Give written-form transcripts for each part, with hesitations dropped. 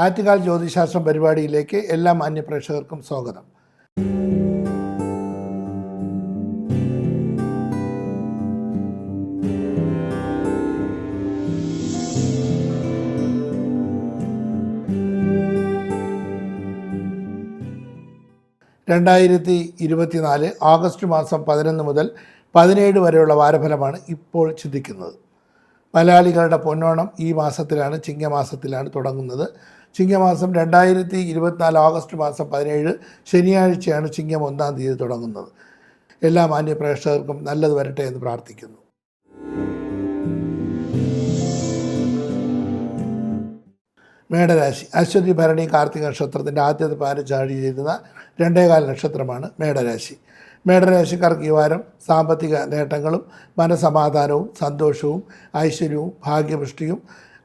ആറ്റുകാൽ ജ്യോതിശാസ്ത്രം പരിപാടിയിലേക്ക് എല്ലാ മാന്യപ്രേക്ഷകർക്കും സ്വാഗതം. ഓഗസ്റ്റ് മാസം 11 മുതൽ 17 വരെയുള്ള വാരഫലമാണ് ഇപ്പോൾ ചിന്തിക്കുന്നത്. മലയാളികളുടെ പൊന്നോണം ഈ മാസത്തിലാണ്, ചിങ്ങമാസത്തിലാണ് തുടങ്ങുന്നത്. ചിങ്ങമാസം 2024 ഓഗസ്റ്റ് മാസം 17 ശനിയാഴ്ചയാണ് ചിങ്ങം 1-ാം തീയതി തുടങ്ങുന്നത്. എല്ലാ മാന്യ പ്രേക്ഷകർക്കും നല്ലത് വരട്ടെ എന്ന് പ്രാർത്ഥിക്കുന്നു. മേടരാശി. അശ്വതി, ഭരണി, കാർത്തിക നക്ഷത്രത്തിൻ്റെ ആദ്യത്തെ 15 ആഴ്ച ചേരുന്ന 2.25 നക്ഷത്രമാണ് മേടരാശി. മേടരാശിക്കാർക്ക് ഈ വാരം സാമ്പത്തിക നേട്ടങ്ങളും മനസമാധാനവും സന്തോഷവും ഐശ്വര്യവും ഭാഗ്യപുഷ്ടിയും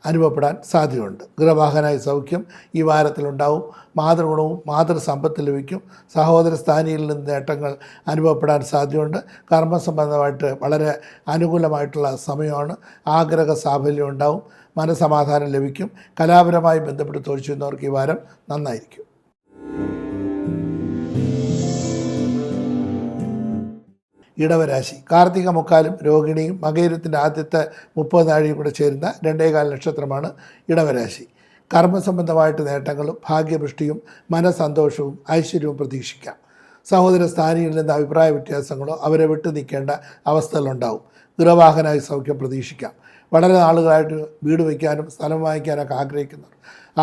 അനുഭവപ്പെടാൻ സാധ്യതയുണ്ട്. ഗൃഹവാഹനായ സൗഖ്യം ഈ വാരത്തിലുണ്ടാവും. മാതൃഗുണവും മാതൃസമ്പത്ത് ലഭിക്കും. സഹോദര സ്ഥാനിയിൽ നിന്ന് നേട്ടങ്ങൾ അനുഭവപ്പെടാൻ സാധ്യതയുണ്ട്. കർമ്മസംബന്ധമായിട്ട് വളരെ അനുകൂലമായിട്ടുള്ള സമയമാണ്. ആഗ്രഹ സാഫല്യം ഉണ്ടാവും. മനസമാധാനം ലഭിക്കും. കലാപരമായി ബന്ധപ്പെട്ട് തൊഴിൽ ചെയ്യുന്നവർക്ക് ഈ വാരം നന്നായിരിക്കും. ഇടവരാശി. കാർത്തിക മുക്കാലും രോഹിണിയും മകയിരത്തിൻ്റെ ആദ്യത്തെ 30 നാഴികയും കൂടെ ചേരുന്ന 2.25 നക്ഷത്രമാണ് ഇടവരാശി. കർമ്മസംബന്ധമായിട്ട് നേട്ടങ്ങളും ഭാഗ്യപുഷ്ടിയും മനസന്തോഷവും ഐശ്വര്യവും പ്രതീക്ഷിക്കാം. സഹോദര സ്ഥാനിയിൽ നിന്ന് അഭിപ്രായ വ്യത്യാസങ്ങളോ അവരെ വിട്ടു നിൽക്കേണ്ട അവസ്ഥകളുണ്ടാവും. ഗൃഹവാഹനായി സൗഖ്യം പ്രതീക്ഷിക്കാം. വളരെ നാളുകളായിട്ട് വീട് വയ്ക്കാനും സ്ഥലം വാങ്ങിക്കാനൊക്കെ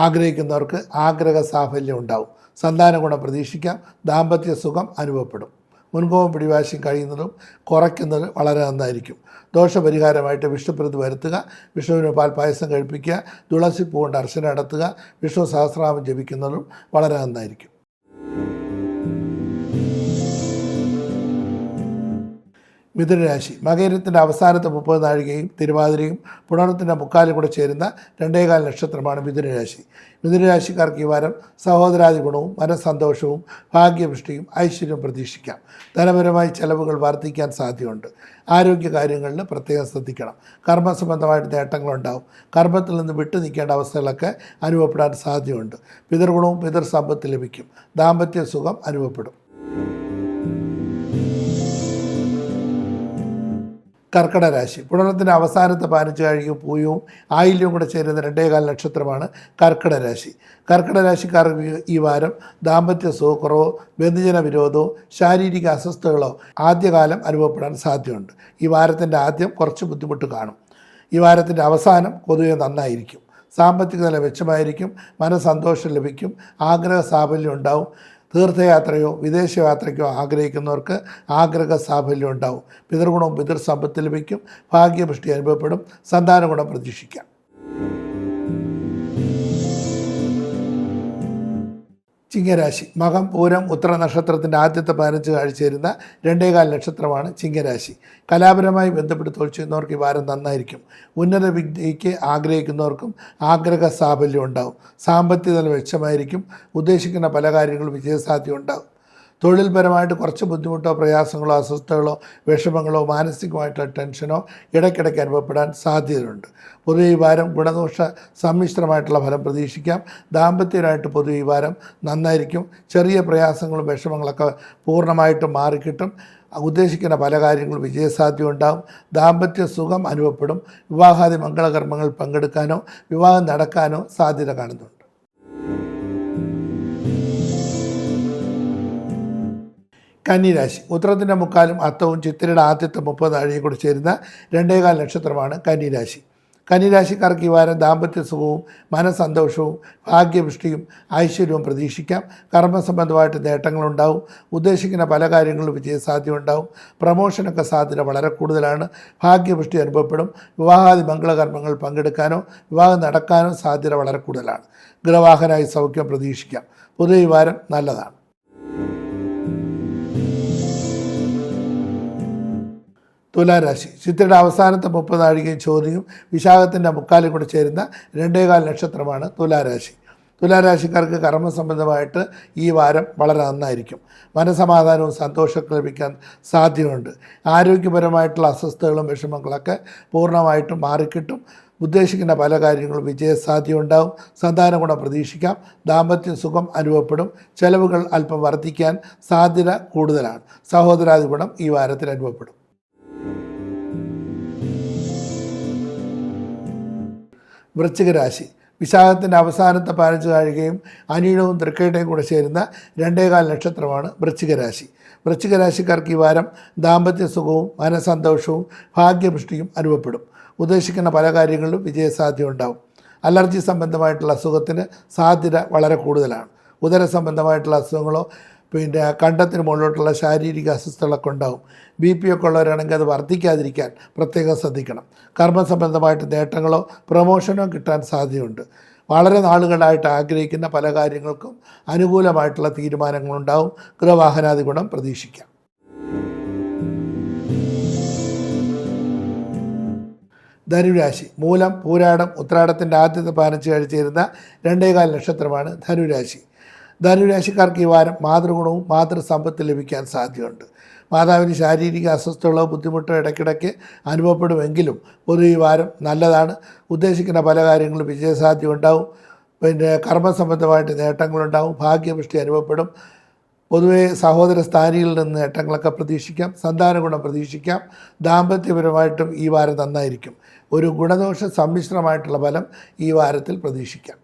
ആഗ്രഹിക്കുന്നവർക്ക് ആഗ്രഹ സാഫല്യം ഉണ്ടാവും. സന്താന ഗുണം പ്രതീക്ഷിക്കാം. ദാമ്പത്യ സുഖം അനുഭവപ്പെടും. മുൻകോപം പിടിവാശിയും കഴിയുന്നതും കുറയ്ക്കുന്നത് വളരെ നന്നായിരിക്കും. ദോഷപരിഹാരമായിട്ട് വിഷ്ണുപ്രീതി വരുത്തുക. വിഷ്ണുവിന് പാൽപ്പായസം കഴിപ്പിക്കുക. തുളസി പൂ കൊണ്ട് അർച്ചന നടത്തുക. വിഷ്ണു സഹസ്രനാമം ജപിക്കുന്നതും വളരെ നന്നായിരിക്കും. മിഥുനരാശി. മകയിരത്തിൻ്റെ അവസാനത്തെ 30 നാഴികയും തിരുവാതിരയും പുണർത്തിൻ്റെ മുക്കാലും കൂടെ ചേരുന്ന 2.25 നക്ഷത്രമാണ് മിഥുനരാശി. മിഥുനരാശിക്കാർക്ക് ഈ വാരം സഹോദരാദി ഗുണവും മനസ്സന്തോഷവും ഭാഗ്യപുഷ്ടിയും ഐശ്വര്യവും പ്രതീക്ഷിക്കാം. ധനപരമായി ചെലവുകൾ വർദ്ധിക്കാൻ സാധ്യതയുണ്ട്. ആരോഗ്യകാര്യങ്ങളിൽ പ്രത്യേകം ശ്രദ്ധിക്കണം. കർമ്മസംബന്ധമായിട്ട് നേട്ടങ്ങളുണ്ടാവും. കർമ്മത്തിൽ നിന്ന് വിട്ടു നിൽക്കേണ്ട അവസ്ഥകളൊക്കെ അനുഭവപ്പെടാൻ സാധ്യതയുണ്ട്. പിതൃഗുണവും പിതൃസമ്പത്ത് ലഭിക്കും. ദാമ്പത്യ സുഖം അനുഭവപ്പെടും. കർക്കിടരാശി. പുണർത്തിൻ്റെ അവസാനത്തെ 15 ആഴ്ചയും പൂയവും ആയില്യവും കൂടെ ചേരുന്ന 2.25 നക്ഷത്രമാണ് കർക്കിടരാശി. കർക്കിടരാശിക്കാർക്ക് ഈ വാരം ദാമ്പത്യ സുഖക്കുറവോ ബന്ധുജന വിരോധമോ ശാരീരിക അസ്വസ്ഥതകളോ ആദ്യകാലം അനുഭവപ്പെടാൻ സാധ്യതയുണ്ട്. ഈ വാരത്തിൻ്റെ ആദ്യം കുറച്ച് ബുദ്ധിമുട്ട് കാണും. ഈ വാരത്തിൻ്റെ അവസാനം പൊതുവെ നന്നായിരിക്കും. സാമ്പത്തിക നില മെച്ചമായിരിക്കും. മനസ്സന്തോഷം ലഭിക്കും. ആഗ്രഹ സാഫല്യം ഉണ്ടാവും. തീർത്ഥയാത്രയോ വിദേശയാത്രയ്ക്കോ ആഗ്രഹിക്കുന്നവർക്ക് ആഗ്രഹ സാഫല്യം ഉണ്ടാവും. പിതൃഗുണവും പിതൃസമ്പത്ത് ലഭിക്കും. ഭാഗ്യപുഷ്ടി അനുഭവപ്പെടും. സന്താന ഗുണം പ്രതീക്ഷിക്കാം. ചിങ്ങരാശി. മകം, പൂരം, ഉത്തര നക്ഷത്രത്തിൻ്റെ ആദ്യത്തെ 15 ആഴ്ച ചേരുന്ന 2.25 നക്ഷത്രമാണ് ചിങ്ങരാശി. കലാപരമായി ബന്ധപ്പെട്ട് തൊഴിൽ ചെയ്യുന്നവർക്ക് ഈ വാരം നന്നായിരിക്കും. ഉന്നത വിദ്യയ്ക്ക് ആഗ്രഹിക്കുന്നവർക്കും ആഗ്രഹ സാഫല്യം ഉണ്ടാവും. സാമ്പത്തിക നില മെച്ചമായിരിക്കും. ഉദ്ദേശിക്കുന്ന പല കാര്യങ്ങളും വിജയസാധ്യത ഉണ്ടാവും. തൊഴിൽപരമായിട്ട് കുറച്ച് ബുദ്ധിമുട്ടോ പ്രയാസങ്ങളോ അസ്വസ്ഥതകളോ വിഷമങ്ങളോ മാനസികമായിട്ടുള്ള ടെൻഷനോ ഇടയ്ക്കിടയ്ക്ക് അനുഭവപ്പെടാൻ സാധ്യതയുണ്ട്. പൊതുവെ ഈ വാരം ഗുണദോഷ സമ്മിശ്രമായിട്ടുള്ള ഫലം പ്രതീക്ഷിക്കാം. ദാമ്പത്യമായിട്ട് പൊതുവെ ഈ വാരം നന്നായിരിക്കും. ചെറിയ പ്രയാസങ്ങളും വിഷമങ്ങളൊക്കെ പൂർണ്ണമായിട്ടും മാറിക്കിട്ടും. ഉദ്ദേശിക്കുന്ന പല കാര്യങ്ങളും വിജയസാധ്യത ഉണ്ടാകും. ദാമ്പത്യ സുഖം അനുഭവപ്പെടും. വിവാഹാദി മംഗളകർമ്മങ്ങൾ പങ്കെടുക്കാനോ വിവാഹം നടക്കാനോ സാധ്യത കാണുന്നുണ്ട്. കന്നിരാശി. ഉത്തരത്തിൻ്റെ മുക്കാലും അത്തവും ചിത്തിരയുടെ ആദ്യത്തെ 30 ആഴ്ചയും കൂടി ചേരുന്ന 2.25 നക്ഷത്രമാണ് കന്നിരാശി. കന്നിരാശിക്കാർക്ക് ഈ വാരം ദാമ്പത്യ സുഖവും മനസ്സന്തോഷവും ഭാഗ്യപുഷ്ടിയും ഐശ്വര്യവും പ്രതീക്ഷിക്കാം. കർമ്മസംബന്ധമായിട്ട് നേട്ടങ്ങളുണ്ടാവും. ഉദ്ദേശിക്കുന്ന പല കാര്യങ്ങളും വിജയസാധ്യത ഉണ്ടാവും. പ്രമോഷനൊക്കെ സാധ്യത വളരെ കൂടുതലാണ്. ഭാഗ്യപുഷ്ടി അനുഭവപ്പെടും. വിവാഹാദി മംഗളകർമ്മങ്ങൾ പങ്കെടുക്കാനോ വിവാഹം നടക്കാനോ സാധ്യത വളരെ കൂടുതലാണ്. ഗൃഹവാഹനായി സൗഖ്യം പ്രതീക്ഷിക്കാം. പൊതുവെ ഈ വാരം നല്ലതാണ്. തുലാരാശി. ചിത്രയുടെ അവസാനത്തെ 30 നാഴികയും ചോദ്യവും വിശാഖത്തിൻ്റെ മുക്കാലും കൂടെ ചേരുന്ന 2.25 നക്ഷത്രമാണ് തുലാരാശി. തുലാരാശിക്കാർക്ക് കർമ്മസംബന്ധമായിട്ട് ഈ വാരം വളരെ നന്നായിരിക്കും. മനസമാധാനവും സന്തോഷമൊക്കെ ലഭിക്കാൻ സാധ്യതയുണ്ട്. ആരോഗ്യപരമായിട്ടുള്ള അസ്വസ്ഥതകളും വിഷമങ്ങളൊക്കെ പൂർണ്ണമായിട്ടും മാറിക്കിട്ടും. ഉദ്ദേശിക്കുന്ന പല കാര്യങ്ങളും വിജയസാധ്യത ഉണ്ടാവും. സന്താന ഗുണം പ്രതീക്ഷിക്കാം. ദാമ്പത്യ സുഖം അനുഭവപ്പെടും. ചെലവുകൾ അല്പം വർദ്ധിക്കാൻ സാധ്യത കൂടുതലാണ്. സഹോദരാദി ഗുണം ഈ വാരത്തിൽ അനുഭവപ്പെടും. വൃശ്ചിക രാശി വിശാഖത്തിൻ്റെ അവസാനത്തെ 15 നാഴികയും അനിഴവും തൃക്കേട്ടയും കൂടെ ചേരുന്ന 2.25 നക്ഷത്രമാണ് വൃശ്ചിക രാശി. വൃശ്ചിക രാശിക്കാർക്ക് ഈ വാരം ദാമ്പത്യ സുഖവും മനസന്തോഷവും ഭാഗ്യപുഷ്ടിയും അനുഭവപ്പെടും. ഉദ്ദേശിക്കുന്ന പല കാര്യങ്ങളിലും വിജയസാധ്യത ഉണ്ടാവും. അലർജി സംബന്ധമായിട്ടുള്ള അസുഖത്തിന് സാധ്യത വളരെ കൂടുതലാണ്. ഉദര സംബന്ധമായിട്ടുള്ള അസുഖങ്ങളോ കണ്ടത്തിന് മുകളിലോട്ടുള്ള ശാരീരിക അസ്വസ്ഥതകളൊക്കെ ഉണ്ടാവും. BP ഒക്കെ ഉള്ളവരാണെങ്കിൽ അത് വർദ്ധിക്കാതിരിക്കാൻ പ്രത്യേകം ശ്രദ്ധിക്കണം. കർമ്മസംബന്ധമായിട്ട് നേട്ടങ്ങളോ പ്രമോഷനോ കിട്ടാൻ സാധ്യതയുണ്ട്. വളരെ നാളുകളായിട്ട് ആഗ്രഹിക്കുന്ന പല കാര്യങ്ങൾക്കും അനുകൂലമായിട്ടുള്ള തീരുമാനങ്ങളുണ്ടാവും. ഗൃഹവാഹനാദി ഗുണം പ്രതീക്ഷിക്കാം. ധനുരാശി മൂലം പൂരാടം ഉത്രാടത്തിൻ്റെ ആദ്യത്തെ 15 ആഴ്ച ചേരുന്ന 2.25 നക്ഷത്രമാണ് ധനുരാശി. ധനുരാശിക്കാർക്ക് ഈ വാരം മാതൃഗുണവും മാതൃസമ്പത്ത് ലഭിക്കാൻ സാധ്യതയുണ്ട്. മാതാവിന് ശാരീരിക അസ്വസ്ഥതകളോ ബുദ്ധിമുട്ടോ ഇടയ്ക്കിടയ്ക്ക് അനുഭവപ്പെടുമെങ്കിലും പൊതുവെ ഈ വാരം നല്ലതാണ്. ഉദ്ദേശിക്കുന്ന പല കാര്യങ്ങളും വിജയസാധ്യത ഉണ്ടാവും. കർമ്മസംബന്ധമായിട്ട് നേട്ടങ്ങളുണ്ടാവും. ഭാഗ്യപുഷ്ടി അനുഭവപ്പെടും. പൊതുവെ സഹോദര സ്ഥാനികളിൽ നിന്ന് നേട്ടങ്ങളൊക്കെ പ്രതീക്ഷിക്കാം. സന്താന ഗുണം പ്രതീക്ഷിക്കാം. ദാമ്പത്യപരമായിട്ടും ഈ വാരം നന്നായിരിക്കും. ഒരു ഗുണദോഷ സമ്മിശ്രമായിട്ടുള്ള ഫലം ഈ വാരത്തിൽ പ്രതീക്ഷിക്കാം.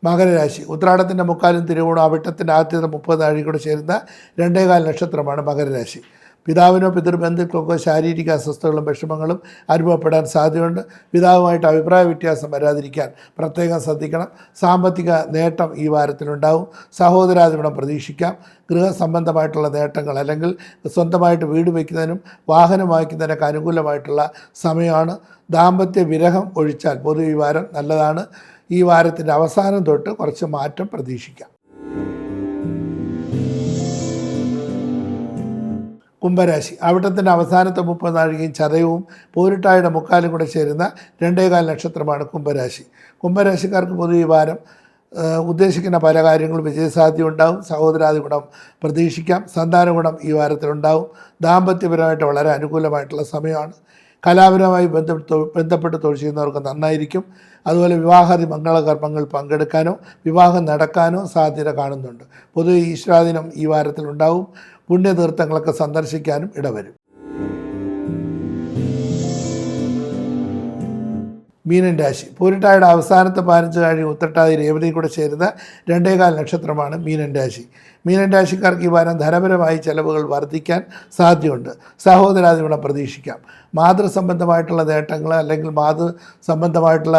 മകരരാശി ഉത്രാടത്തിൻ്റെ മുക്കാലും തിരുവോണം അവിട്ടത്തിൻ്റെ ആദ്യത്തെ 30 നാഴികയോടെ ചേരുന്ന 2.25 നക്ഷത്രമാണ് മകരരാശി. പിതാവിനോ പിതൃബന്ധുക്കൾക്കോ ശാരീരിക അസ്വസ്ഥതകളും വിഷമങ്ങളും അനുഭവപ്പെടാൻ സാധ്യതയുണ്ട്. പിതാവുമായിട്ട് അഭിപ്രായ വ്യത്യാസം വരാതിരിക്കാൻ പ്രത്യേകം ശ്രദ്ധിക്കണം. സാമ്പത്തിക നേട്ടം ഈ വാരത്തിലുണ്ടാവും. സഹോദരാദി ഗുണം പ്രതീക്ഷിക്കാം. ഗൃഹസംബന്ധമായിട്ടുള്ള നേട്ടങ്ങൾ അല്ലെങ്കിൽ സ്വന്തമായിട്ട് വീട് വയ്ക്കുന്നതിനും വാഹനം വാങ്ങിക്കുന്നതിനൊക്കെ അനുകൂലമായിട്ടുള്ള സമയമാണ്. ദാമ്പത്യ വിരഹം ഒഴിച്ചാൽ പൊതുവെ ഈ വാരം നല്ലതാണ്. ഈ വാരത്തിൻ്റെ അവസാനം തൊട്ട് കുറച്ച് മാറ്റം പ്രതീക്ഷിക്കാം. കുംഭരാശി അവിട്ടത്തിൻ്റെ അവസാനത്തെ 30 നാഴികയും ചതയവും പോരിട്ടായുടെ മുക്കാലും കൂടെ ചേരുന്ന 2.25 നക്ഷത്രമാണ് കുംഭരാശി. കുംഭരാശിക്കാർക്ക് പൊതുവെ ഈ വാരം ഉദ്ദേശിക്കുന്ന പല കാര്യങ്ങളും വിജയസാധ്യത ഉണ്ടാവും. സഹോദരാദി ഗുണം പ്രതീക്ഷിക്കാം. സന്താന ഗുണം ഈ വാരത്തിലുണ്ടാവും. ദാമ്പത്യപരമായിട്ട് വളരെ അനുകൂലമായിട്ടുള്ള സമയമാണ്. കലാപരമായി ബന്ധപ്പെട്ട് തൊഴിൽ ചെയ്യുന്നവർക്ക് നന്നായിരിക്കും. അതുപോലെ വിവാഹാദി മംഗളകർമ്മങ്ങൾ പങ്കെടുക്കാനോ വിവാഹം നടക്കാനോ സാധ്യത കാണുന്നുണ്ട്. പൊതുവെ ഈശ്വരാധീനം ഈ വാരത്തിലുണ്ടാവും. പുണ്യതീർത്ഥങ്ങളൊക്കെ സന്ദർശിക്കാനും ഇടവരും. മീനൻ രാശി പൂരിട്ടായുടെ അവസാനത്തെ 15 നാഴിക ഉത്രട്ടാതി രേവതിയും കൂടെ ചേരുന്ന 2.25 നക്ഷത്രമാണ് മീനൻ രാശി. മീനൻ രാശിക്കാർക്ക് ഈ വാരം ധനപരമായി ചെലവുകൾ വർദ്ധിക്കാൻ സാധ്യതയുണ്ട്. സഹോദരാദി ഗുണം പ്രതീക്ഷിക്കാം. മാതൃസംബന്ധമായിട്ടുള്ള നേട്ടങ്ങൾ അല്ലെങ്കിൽ മാതൃസംബന്ധമായിട്ടുള്ള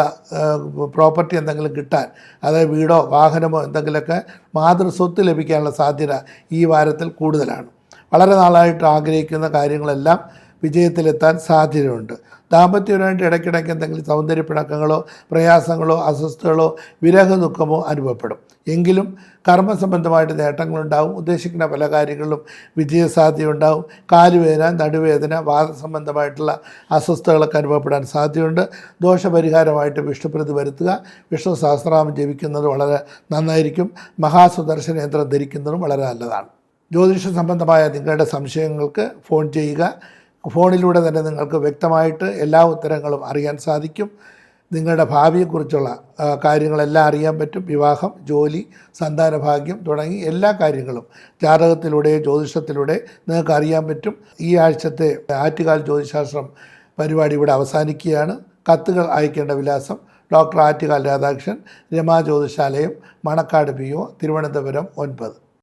പ്രോപ്പർട്ടി എന്തെങ്കിലും കിട്ടാൻ, അതായത് വീടോ വാഹനമോ എന്തെങ്കിലുമൊക്കെ മാതൃസ്വത്ത് ലഭിക്കാനുള്ള സാധ്യത ഈ വാരത്തിൽ കൂടുതലാണ്. വളരെ നാളായിട്ട് ആഗ്രഹിക്കുന്ന കാര്യങ്ങളെല്ലാം വിജയത്തിലെത്താൻ സാധ്യതയുണ്ട്. ദാമ്പത്യപരമായിട്ട് ഇടയ്ക്കിടയ്ക്ക് എന്തെങ്കിലും സൗന്ദര്യപ്പിണക്കങ്ങളോ പ്രയാസങ്ങളോ അസ്വസ്ഥതകളോ വിരഹ ദുഃഖമോ അനുഭവപ്പെടും. എങ്കിലും കർമ്മസംബന്ധമായിട്ട് നേട്ടങ്ങളുണ്ടാവും. ഉദ്ദേശിക്കുന്ന പല കാര്യങ്ങളിലും വിജയസാധ്യത ഉണ്ടാവും. കാലുവേദന, നടുവേദന, വാദസംബന്ധമായിട്ടുള്ള അസ്വസ്ഥതകളൊക്കെ അനുഭവപ്പെടാൻ സാധ്യതയുണ്ട്. ദോഷപരിഹാരമായിട്ട് വിഷ്ണുപ്രീതി വരുത്തുക. വിഷ്ണു സഹസ്രനാമം ജപിക്കുന്നത് വളരെ നന്നായിരിക്കും. മഹാസുദർശന യന്ത്രം ധരിക്കുന്നതും വളരെ നല്ലതാണ്. ജ്യോതിഷ സംബന്ധമായ നിങ്ങളുടെ സംശയങ്ങൾക്ക് ഫോൺ ചെയ്യുക. ഫോണിലൂടെ തന്നെ നിങ്ങൾക്ക് വ്യക്തമായിട്ട് എല്ലാ ഉത്തരങ്ങളും അറിയാൻ സാധിക്കും. നിങ്ങളുടെ ഭാവിയെക്കുറിച്ചുള്ള കാര്യങ്ങളെല്ലാം അറിയാൻ പറ്റും. വിവാഹം, ജോലി, സന്താനഭാഗ്യം തുടങ്ങി എല്ലാ കാര്യങ്ങളും ജാതകത്തിലൂടെ ജ്യോതിഷത്തിലൂടെ നിങ്ങൾക്ക് അറിയാൻ പറ്റും. ഈ ആഴ്ചത്തെ ആറ്റുകാൽ ജ്യോതിശാസ്ത്രം പരിപാടി ഇവിടെ അവസാനിക്കുകയാണ്. കത്തുകൾ അയക്കേണ്ട വിലാസം ഡോക്ടർ ആറ്റുകാൽ രാധാകൃഷ്ണൻ, രമാ ജ്യോതിശാലയം, മണക്കാട് PO, തിരുവനന്തപുരം 9.